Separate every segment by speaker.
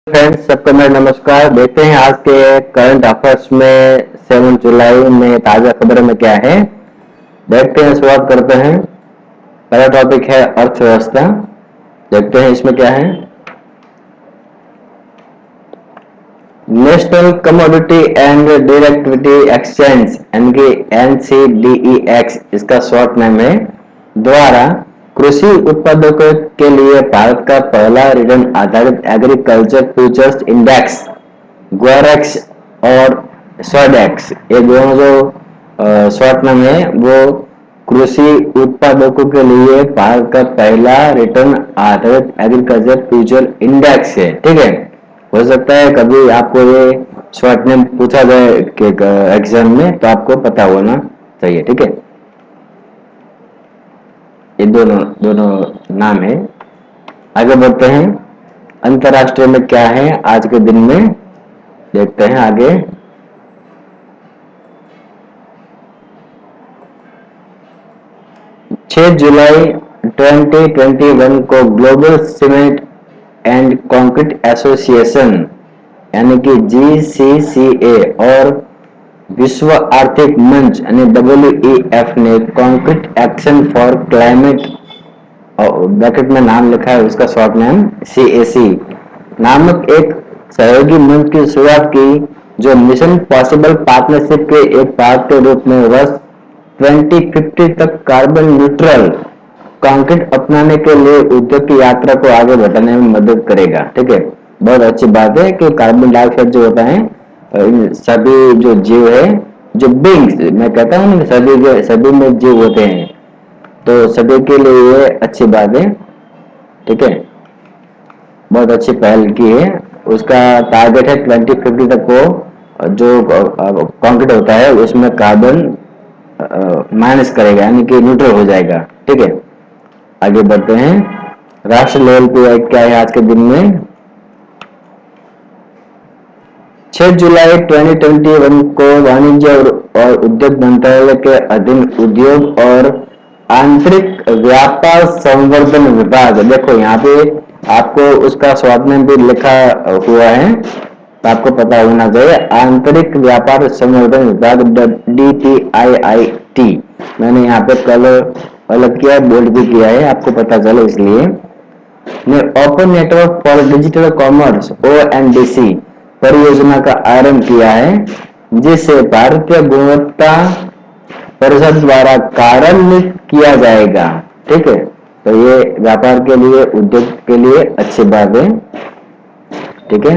Speaker 1: Friends, सबको मेरा नमस्कार। देखते हैं आज के करंट अफेयर्स में 7 जुलाई में ताजा खबरों में क्या है। देखते हैं, शुरुआत करते हैं। पहला टॉपिक है अर्थव्यवस्था। देखते हैं इसमें क्या है। National commodity and derivative exchange यानी कि NCDEX, इसका शॉर्ट नेम है, द्वारा कृषि उत्पादों के लिए भारत का पहला रिटर्न आधारित एग्रीकल्चर फ्यूचर्स इंडेक्स ग्वारेक्स और स्वडेक्स, ये दोनों जो शॉर्ट नाम है वो कृषि उत्पादकों के लिए भारत का पहला रिटर्न आधारित एग्रीकल्चर फ्यूचर इंडेक्स है। ठीक है, हो सकता है कभी आपको ये शॉर्ट नेम पूछा जाए कि एग्जाम में, तो आपको पता होना चाहिए। ठीक है, ये दोनों दोनों नाम है। आगे बढ़ते हैं। अंतरराष्ट्रीय में क्या है आज के दिन में, देखते हैं आगे। 6 जुलाई 2021 को global cement and concrete association यानी कि GCCA और विश्व आर्थिक मंच यानी WEF ने concrete action for climate, bracket में नाम लिखा है उसका शॉर्ट नेम CAC नामक एक सहयोगी मंच की शुरुआत की, जो मिशन पॉसिबल पार्टनरशिप के एक भाग के रूप में वर्ष 2050 तक कार्बन न्यूट्रल कंक्रीट अपनाने के लिए उद्योग की यात्रा को आगे बढ़ाने में मदद करेगा। ठीक है, बहुत अच्छी बात है कि कार्बन डाइऑक्साइड जो होता है, सभी जो जीव है, जो बींग्स मैं कहता हूँ, सभी में जीव होते हैं, तो सभी के लिए ये अच्छी बात है। ठीक है, बहुत अच्छी पहल की है। उसका टारगेट है 2050 तक को जो कंक्रीट होता है उसमें कार्बन माइनस करेगा, यानी कि न्यूट्रल हो जाएगा। ठीक है, आगे बढ़ते हैं। राष्ट्र लेवल पे क्या है आज के दिन में। 6 जुलाई 2021 को वाणिज्य और उद्योग मंत्रालय के अधीन उद्योग और आंतरिक व्यापार संवर्धन विभाग, देखो यहाँ पे आपको उसका शॉर्ट नेम भी लिखा हुआ है, तो आपको पता होना चाहिए। आंतरिक व्यापार संवर्धन विभाग DPIIT, मैंने यहाँ पे कलर अलग किया, बोल्ड भी किया है, आपको पता चले इसलिए। ने open network for digital commerce ONDC परियोजना का आरंभ किया है, जिसे भारतीय गुणवत्ता परिषद द्वारा कार्यान्वित किया जाएगा। ठीक है, तो ये व्यापार के लिए, उद्योग के लिए अच्छी बात है। ठीक है,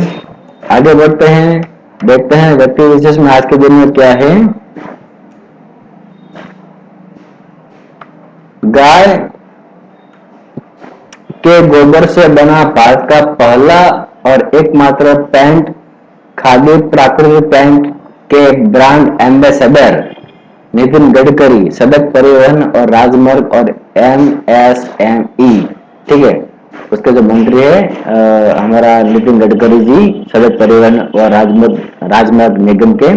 Speaker 1: आगे बढ़ते हैं। देखते हैं व्यक्ति विशेष में आज के दिन में क्या है। गाय के गोबर से बना भारत का पहला और एकमात्र पैंट खादी प्राकृतिक पैंट के ब्रांड एम्बेसडर नितिन गडकरी सड़क परिवहन और राजमार्ग और MSME, ठीक है, उसके जो मंत्री है हमारा नितिन गडकरी जी, सड़क परिवहन और राजमार्ग निगम के,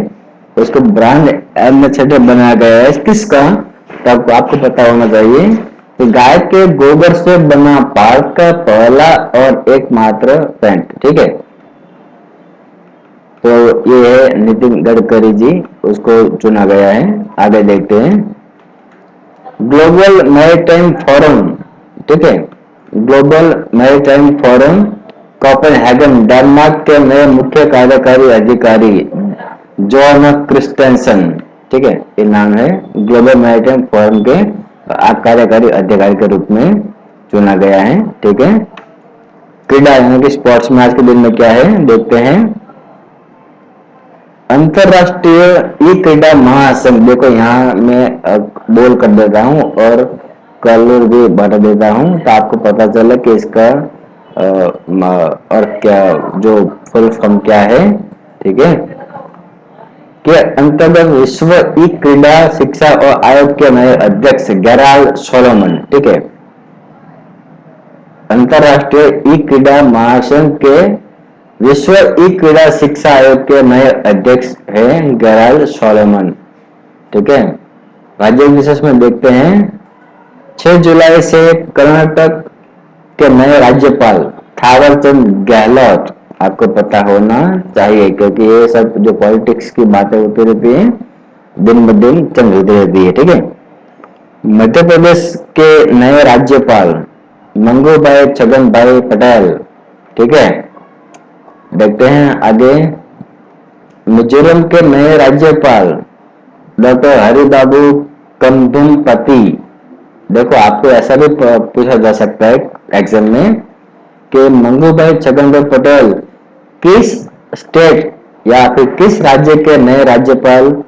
Speaker 1: उसको ब्रांड एम्बेसडर बनाया गया है। किसका, तब आपको पता होना चाहिए कि गाय के गोबर से बना भारत का पहला और एकमात्र पैंट। ठीक है, तो ये है नितिन गडकरी जी, उसको चुना गया है। आगे देखते हैं। ग्लोबल मैरीटाइम फोरम, ठीक है, global maritime forum Copenhagen, Denmark के नए मुख्य कार्यकारी अधिकारी जॉन क्रिस्टेंसन, ठीक है, ये नाम है, ग्लोबल मैरीटाइम फोरम के कार्यकारी अधिकारी के रूप में चुना गया है। ठीक है, क्रीडा यानी कि स्पोर्ट्स में आज के दिन में क्या है देखते हैं। अंतरराष्ट्रीय ई क्रीडा महासंघ, देखो यहाँ मैं बोल कर देता हूँ और कलर भी बता देता हूँ, तो आपको पता चले कि इसका और क्या जो फुल फॉर्म क्या है। ठीक है, के अंतर्गत विश्व ई क्रीडा शिक्षा और आयोग के नए अध्यक्ष गेराल्ड सोलोमन। ठीक है, अंतरराष्ट्रीय ई क्रीडा महासंघ के विश्व ई क्रीड़ा शिक्षा आयोग के नए अध्यक्ष हैं गेराल्ड सोलोमन। ठीक है, राज्य विशेष में देखते हैं। 6 जुलाई से कर्नाटक के नए राज्यपाल थावरचंद गहलोत आपको पता होना चाहिए, क्योंकि ये सब जो पॉलिटिक्स की बातें होती रहती है दिन ब दिन चेंज होती रहती है। ठीक है, मध्य प्रदेश के नए राज्यपाल मंगू भाई छगन भाई पटेल। ठीक है, देखते हैं आगे। मिजोरम के नए राज्यपाल डॉक्टर हरिबाबू कंदुमपति। देखो, आपको ऐसा भी पूछा जा सकता है एग्जाम में कि मंगू भाई छगन भाई पटेल किस स्टेट या फिर किस राज्य के नए राज्यपाल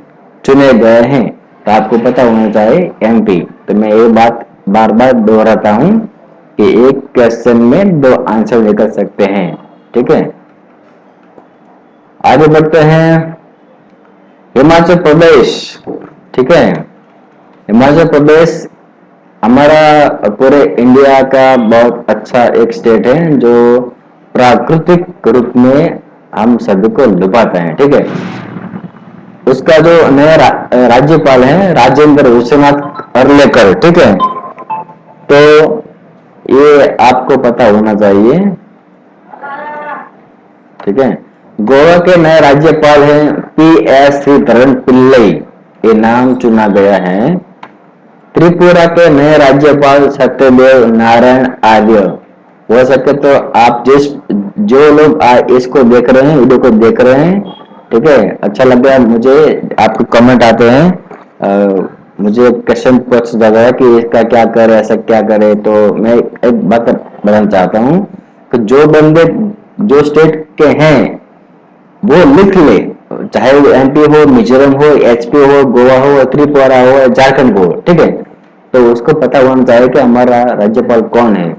Speaker 1: चुने गए हैं। तो आपको पता होना चाहिए एमपी। तो मैं ये बात बार बार दोहराता हूं कि एक क्वेश्चन में दो आंसर निकल सकते हैं। ठीक है, आगे बढ़ते हैं। हिमाचल प्रदेश। ठीक है, हिमाचल प्रदेश हमारा पूरे इंडिया का बहुत अच्छा एक स्टेट है जो प्राकृतिक रूप में हम सभी को लुभाते हैं। ठीक है, उसका जो नया राज्यपाल है राजेंद्र विश्वनाथ अर्लेकर। ठीक है, तो ये आपको पता होना चाहिए। ठीक है, गोवा के नए राज्यपाल हैं PS श्रीधरन पिल्लई, ये नाम चुना गया है। त्रिपुरा के नए राज्यपाल सत्यदेव नारायण आर्य। हो सके तो आप जो लोग इसको देख रहे हैं, वीडियो को देख रहे हैं, ठीक है, अच्छा लग रहा है मुझे, आपके कमेंट आते हैं, मुझे क्वेश्चन पूछ जाता है कि इसका क्या करे, ऐसा क्या करे। तो मैं एक बात बताना चाहता हूँ कि जो बंदे जो स्टेट के हैं वो लिख ले, चाहे वो MP हो, मिजोरम हो, HP हो, गोवा हो, त्रिपुरा हो, झारखंड हो। ठीक है, तो उसको पता होना चाहिए कि हमारा राज्यपाल कौन है।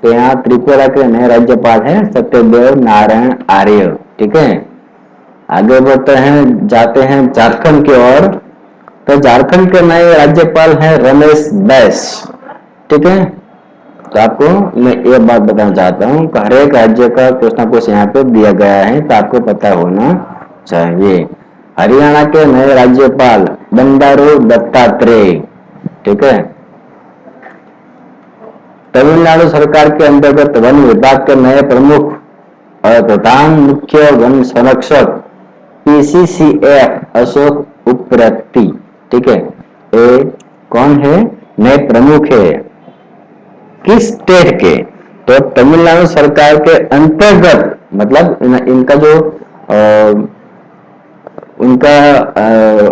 Speaker 1: तो यहाँ त्रिपुरा के नए राज्यपाल हैं सत्यदेव नारायण आर्य। ठीक है, आगे बढ़ते हैं, जाते हैं झारखंड की ओर। तो झारखंड के नए राज्यपाल हैं रमेश बैस। ठीक है, तो आपको मैं ये बात बताना चाहता हूँ कि हर एक राज्य का कुछ ना कुछ यहाँ पे दिया गया है, तो आपको पता होना चाहिए। हरियाणा के नए राज्यपाल बंडारू दत्तात्रेय। ठीक है, तमिलनाडु सरकार के अंतर्गत वन विभाग के नए प्रमुख और प्रधान मुख्य वन संरक्षक PCCF अशोक उप्रेती। ठीक है, ये कौन है, नए प्रमुख है किस स्टेट के, तो तमिलनाडु सरकार के अंतर्गत, मतलब इनका जो उनका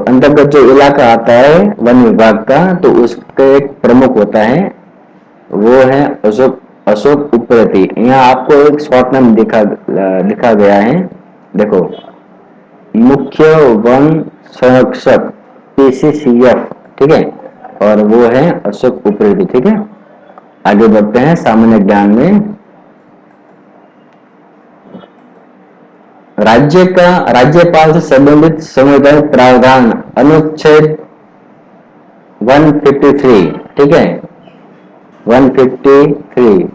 Speaker 1: अंतर्गत जो इलाका आता है वन विभाग का, तो उसका एक प्रमुख होता है, वो है अशोक अशोक उप्रेती। यहाँ आपको एक शॉर्ट नाम दिखा गया है, देखो, मुख्य वन संरक्षक PCCF। ठीक है, और वो है अशोक उप्रेती। ठीक है, आगे बढ़ते हैं सामान्य ज्ञान में। राज्यपाल से संबंधित संवैधानिक प्रावधान अनुच्छेद 153। ठीक है, 153।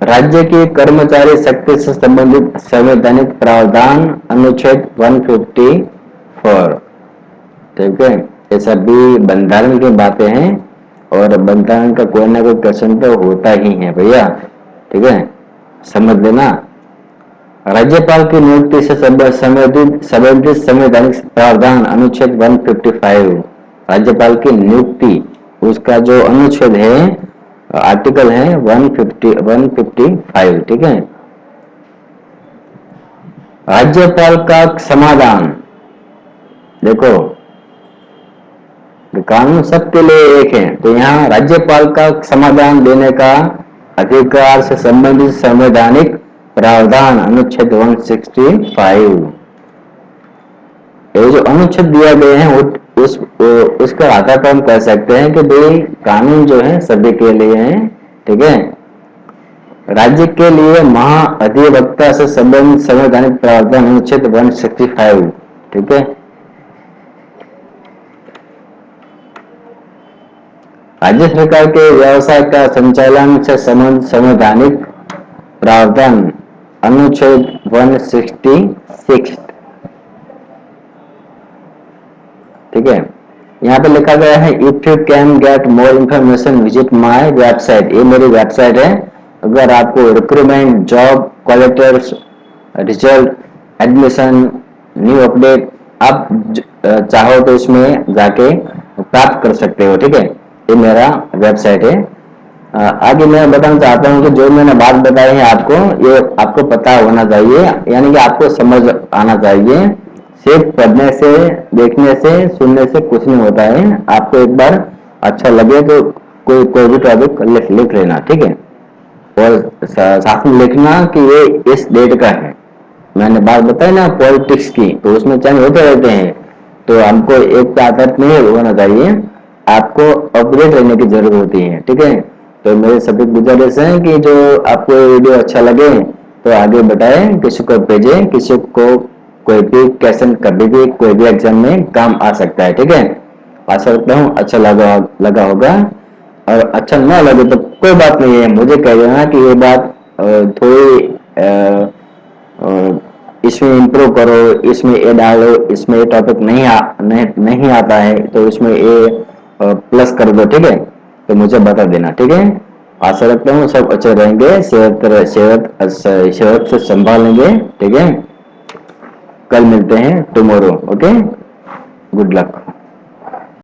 Speaker 1: राज्य की कर्मचारी शक्ति से संबंधित संवैधानिक प्रावधान अनुच्छेद 154। ठीक है, ये सभी बंधारण की बातें हैं और बंधारण का कोई ना कोई क्वेश्चन तो होता ही है भैया। ठीक है, समझ लेना। राज्यपाल की नियुक्ति से संबंधित संवैधानिक प्रावधान अनुच्छेद 155। राज्यपाल की नियुक्ति, उसका जो अनुच्छेद है, आर्टिकल है 155। ठीक है, राज्यपाल का समाधान, देखो कानून सबके लिए एक है, तो यहाँ राज्यपाल का समाधान देने का अधिकार से संबंधित संवैधानिक प्रावधान अनुच्छेद 165। ये जो अनुच्छेद दिया गए हैं उसका आधार पर हम कह सकते हैं कि भाई कानून जो है सभी के लिए है। ठीक है, राज्य के लिए महाअधिवक्ता से संबंधित संवैधानिक प्रावधान अनुच्छेद 165। ठीक है, राज्य सरकार के व्यवसाय का संचालन से संबंधित संवैधानिक प्रावधान अनुच्छेद 166। ठीक है, यहाँ पे लिखा गया है if you can get more information visit my website. ये मेरी वेबसाइट है। अगर आपको रिक्रूटमेंट, जॉब, क्वालिटर्स, रिजल्ट, एडमिशन, न्यू अपडेट आप चाहो तो इसमें जाके प्राप्त कर सकते हो। ठीक है, ये मेरा वेबसाइट है। आगे मैं बताना चाहता हूँ कि जो मैंने बात बताई है आपको, ये आपको पता होना चाहिए, यानी कि आपको समझ आना चाहिए। सिर्फ पढ़ने से, देखने से, सुनने से कुछ नहीं होता है। आपको एक बार अच्छा लगे तो कोई भी टॉपिक लिख लेना। ठीक है, और साथ में लिखना कि ये इस डेट का है। मैंने बात बताई ना पॉलिटिक्स की, तो उसमें चेंज होते रहते हैं, तो हमको एक पे आधारित नहीं होना चाहिए, आपको अपडेट रहने की जरूरत होती है। ठीक है, तो मेरे सभी गुजारिश है कि जो आपको वीडियो अच्छा लगे तो आगे बढ़ाएं, किसी को भेजे, किसी को कोई भी क्वेश्चन कभी भी कोई भी एग्जाम में काम आ सकता है। ठीक है, आशा करता हूँ अच्छा लगा होगा, और अच्छा ना लगे तो कोई बात नहीं है, मुझे कह देना कि ये बात थोड़ी इसमें इम्प्रूव करो, इसमें ये डालो, इसमें ये टॉपिक नहीं आता है तो इसमें ये प्लस कर दो। ठीक है, तो मुझे बता देना। ठीक है, आशा रखता हूँ सब अच्छे रहेंगे, सेहत से संभालेंगे। ठीक है, कल मिलते हैं टुमारो। Okay, good luck.